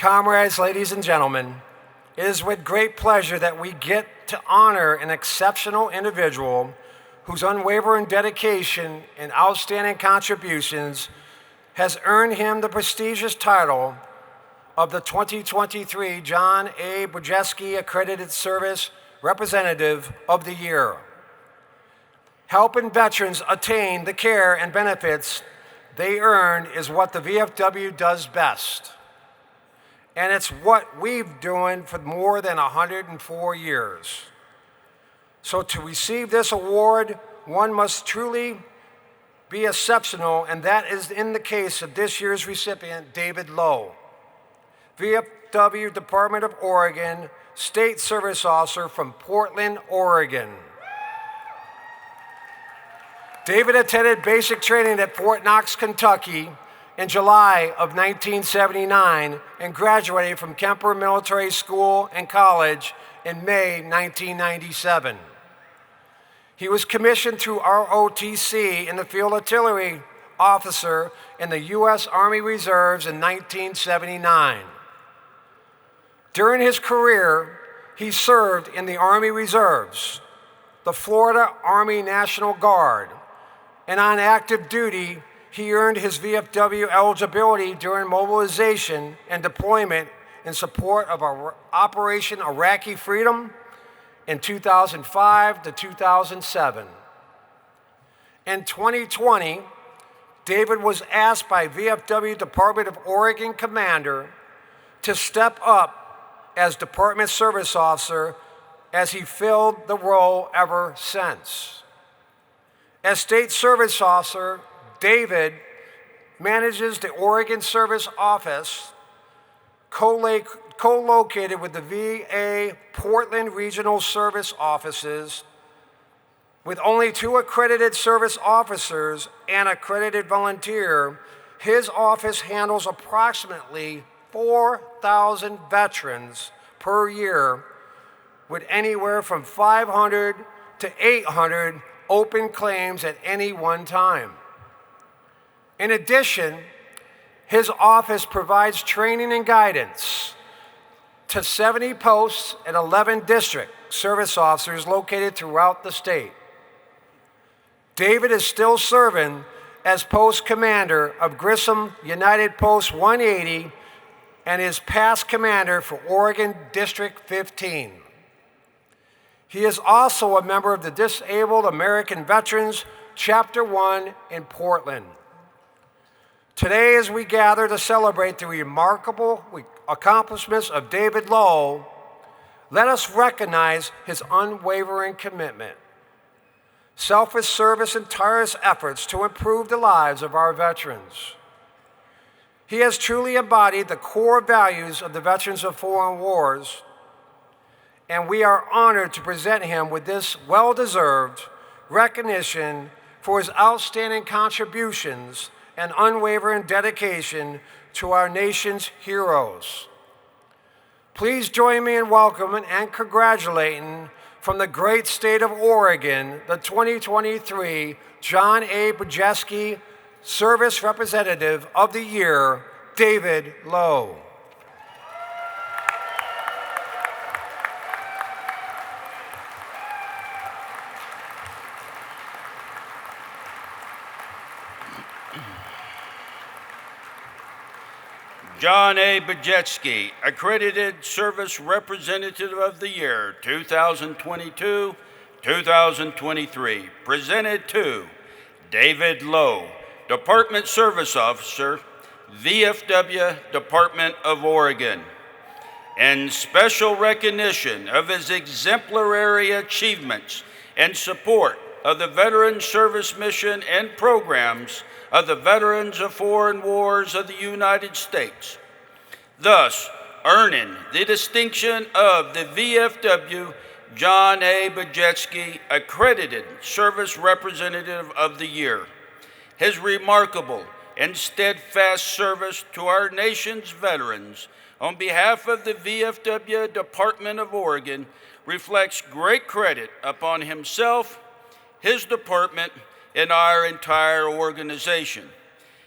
Comrades, ladies and gentlemen, it is with great pleasure that we get to honor an exceptional individual whose unwavering dedication and outstanding contributions has earned him the prestigious title of the 2023 John A. Biedrzycki Accredited Service Representative of the Year. Helping veterans attain the care and benefits they earn is what the VFW does best. And it's what we've doing for more than 104 years. So to receive this award, one must truly be exceptional, and that is in the case of this year's recipient, David Lowe, VFW Department of Oregon State Service Officer from Portland, Oregon. David attended basic training at Fort Knox, Kentucky in July of 1979 and graduated from Kemper Military School and College in May 1997. He was commissioned through ROTC in the Field Artillery Officer in the U.S. Army Reserves in 1979. During his career, he served in the Army Reserves, the Florida Army National Guard, and on active duty, he earned his VFW eligibility during mobilization and deployment in support of Operation Iraqi Freedom in 2005 to 2007. In 2020, David was asked by VFW Department of Oregon Commander to step up as Department Service Officer as he filled the role ever since. As State Service Officer, David manages the Oregon Service Office, co-located with the VA Portland Regional Service Offices. With only 2 accredited service officers and accredited volunteer, his office handles approximately 4,000 veterans per year, with anywhere from 500 to 800 open claims at any one time. In addition, his office provides training and guidance to 70 posts and 11 district service officers located throughout the state. David is still serving as post commander of Grissom United Post 180 and is past commander for Oregon District 15. He is also a member of the Disabled American Veterans Chapter 1 in Portland. Today, as we gather to celebrate the remarkable accomplishments of David Lowe, let us recognize his unwavering commitment, selfless service, and tireless efforts to improve the lives of our veterans. He has truly embodied the core values of the Veterans of Foreign Wars, and we are honored to present him with this well-deserved recognition for his outstanding contributions and unwavering dedication to our nation's heroes. Please join me in welcoming and congratulating from the great state of Oregon, the 2023 John A. Biedrzycki Service Representative of the Year, David Lowe. John A. Biedrzycki, Accredited Service Representative of the Year, 2022-2023, presented to David Lowe, Department Service Officer, VFW Department of Oregon. In special recognition of his exemplary achievements and support of the Veteran Service Mission and programs of the Veterans of Foreign Wars of the United States, thus earning the distinction of the VFW John A. Biedrzycki Accredited Service Representative of the Year. His remarkable and steadfast service to our nation's veterans on behalf of the VFW Department of Oregon reflects great credit upon himself, his department, and our entire organization.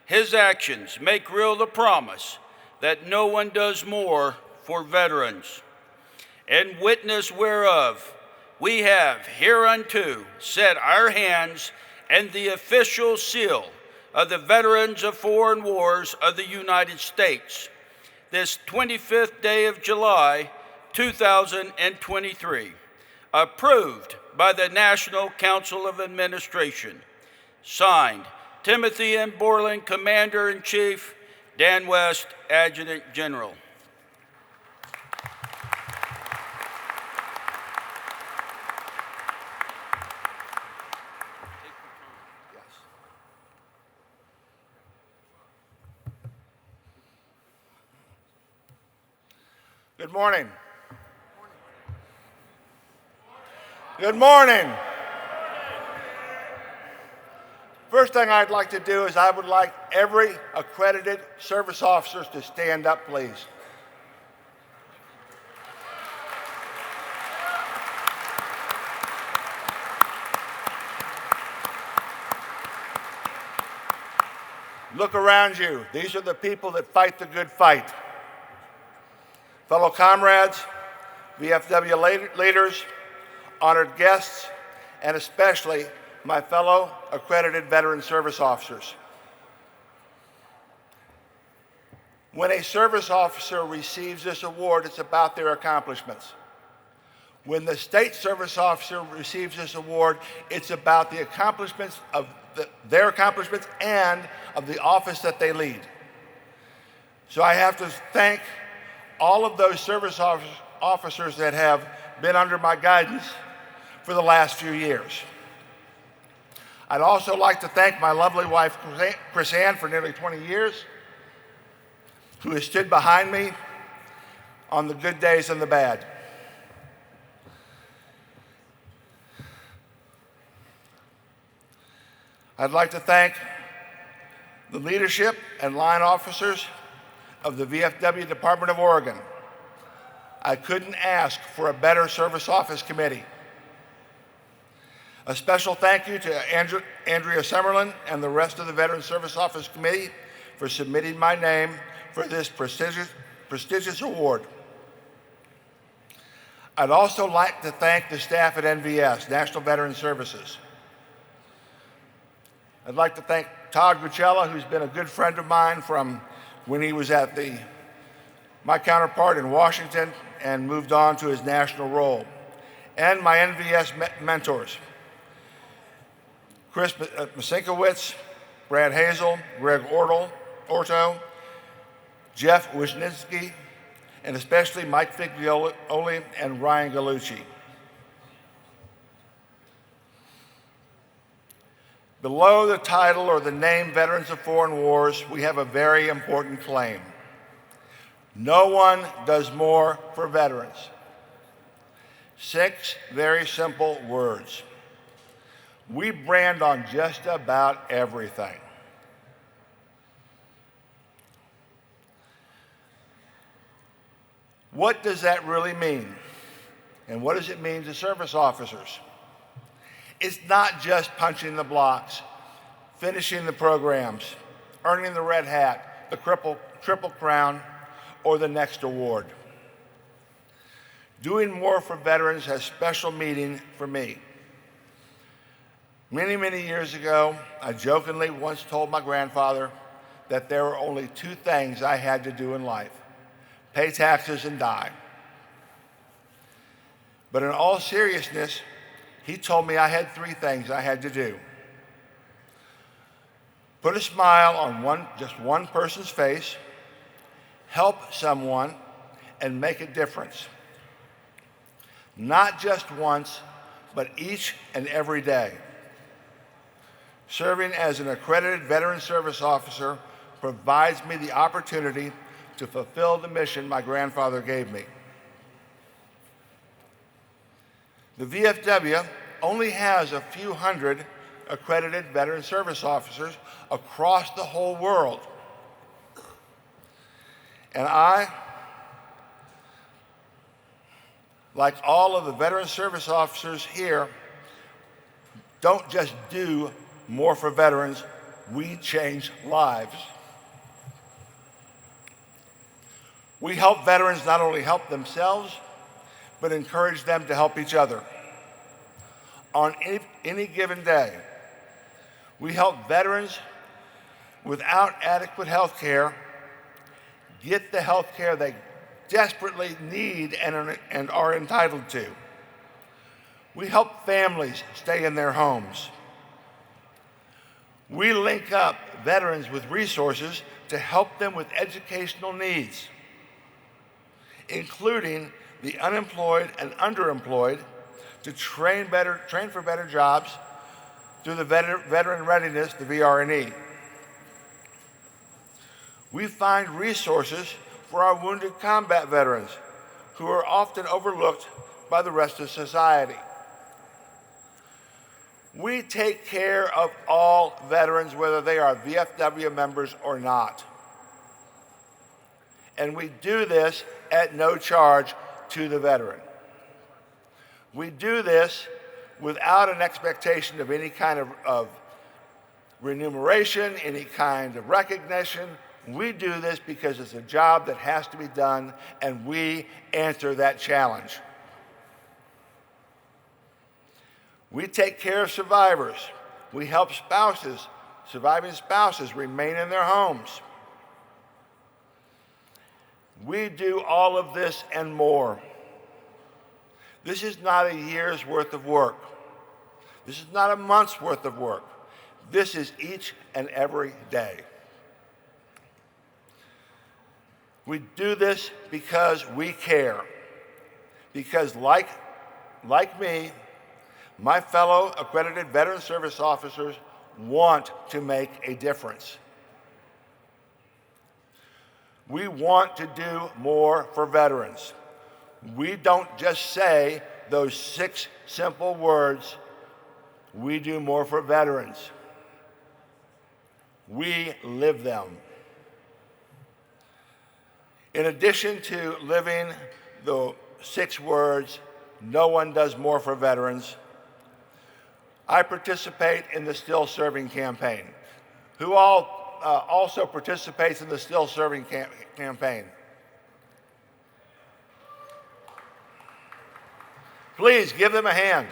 His actions make real the promise that no one does more for veterans. In witness whereof, we have hereunto set our hands and the official seal of the Veterans of Foreign Wars of the United States, this 25th day of July, 2023, approved by the National Council of Administration. Signed, Timothy M. Borland, Commander-in-Chief, Dan West, Adjutant General. Good morning. Good morning. First thing I'd like to do is I would like every accredited service officer to stand up, please. Look around you. These are the people that fight the good fight. Fellow comrades, VFW leaders, honored guests, and especially my fellow accredited veteran service officers. When a service officer receives this award, it's about their accomplishments. When the state service officer receives this award, it's about the accomplishments of their accomplishments and of the office that they lead. So I have to thank all of those service officers that have been under my guidance for the last few years. I'd also like to thank my lovely wife, Chris Ann, for nearly 20 years, who has stood behind me on the good days and the bad. I'd like to thank the leadership and line officers of the VFW Department of Oregon. I couldn't ask for a better service office committee. A special thank you to Andrea Summerlin and the rest of the Veteran Service Office Committee for submitting my name for this prestigious award. I'd also like to thank the staff at NVS, National Veteran Services. I'd like to thank Todd Gruchella, who's been a good friend of mine from when he was at my counterpart in Washington and moved on to his national role, and my NVS mentors, Chris Masinkowitz, Brad Hazel, Greg Orto, Jeff Wisniewski, and especially Mike Figlioli and Ryan Gallucci. Below the title or the name Veterans of Foreign Wars, we have a very important claim. No one does more for veterans. 6 very simple words. We brand on just about everything. What does that really mean? And what does it mean to service officers? It's not just punching the blocks, finishing the programs, earning the red hat, the triple crown, or the next award. Doing more for veterans has special meaning for me. Many, many years ago, I jokingly once told my grandfather that there were only 2 things I had to do in life: pay taxes and die. But in all seriousness, he told me I had 3 things I had to do: put a smile on just one person's face, help someone, and make a difference. Not just once, but each and every day. Serving as an accredited veteran service officer provides me the opportunity to fulfill the mission my grandfather gave me. The VFW only has a few hundred accredited veteran service officers across the whole world. And I, like all of the veteran service officers here, don't just do more for veterans, we change lives. We help veterans not only help themselves, but encourage them to help each other. On any given day, we help veterans without adequate health care get the health care they desperately need and are entitled to. We help families stay in their homes. We link up veterans with resources to help them with educational needs, including the unemployed and underemployed, to train for better jobs through the Veteran Readiness, the VRNE. We find resources for our wounded combat veterans who are often overlooked by the rest of society. We take care of all veterans, whether they are VFW members or not. And we do this at no charge to the veteran. We do this without an expectation of any kind of remuneration, any kind of recognition. We do this because it's a job that has to be done, and we answer that challenge. We take care of survivors. We help surviving spouses remain in their homes. We do all of this and more. This is not a year's worth of work. This is not a month's worth of work. This is each and every day. We do this because we care. Because like me, my fellow accredited veteran service officers want to make a difference. We want to do more for veterans. We don't just say those 6 simple words, we do more for veterans. We live them. In addition to living the 6 words, no one does more for veterans, I participate in the Still Serving campaign. Who all also participates in the Still Serving campaign? Please give them a hand.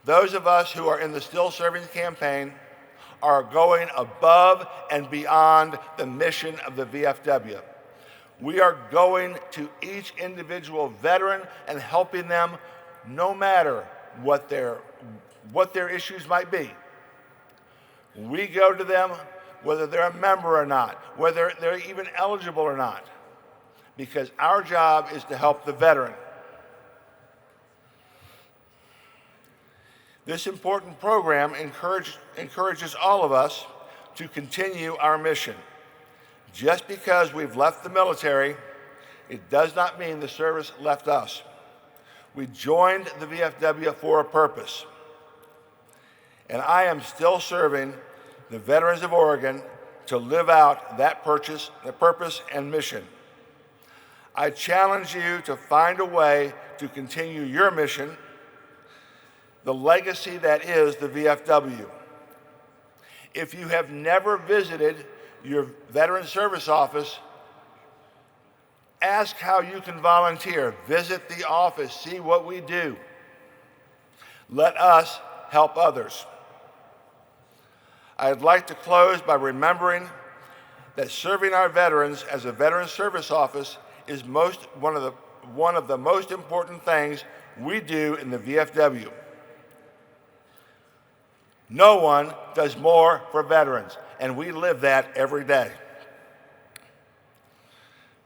Those of us who are in the Still Serving campaign are going above and beyond the mission of the VFW. We are going to each individual veteran and helping them no matter what their issues might be. We go to them whether they're a member or not, whether they're even eligible or not, because our job is to help the veteran. This important program encourages all of us to continue our mission. Just because we've left the military, it does not mean the service left us. We joined the VFW for a purpose. And I am still serving the veterans of Oregon to live out that purpose and mission. I challenge you to find a way to continue your mission, the legacy that is the VFW. If you have never visited your Veteran Service Office, ask how you can volunteer. Visit the office, see what we do. Let us help others. I'd like to close by remembering that serving our veterans as a Veteran Service Office is one of the most important things we do in the VFW. No one does more for veterans, and we live that every day.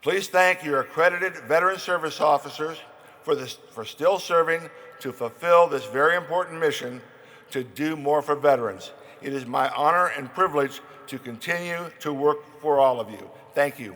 Please thank your accredited Veteran Service Officers for still serving to fulfill this very important mission to do more for veterans. It is my honor and privilege to continue to work for all of you. Thank you.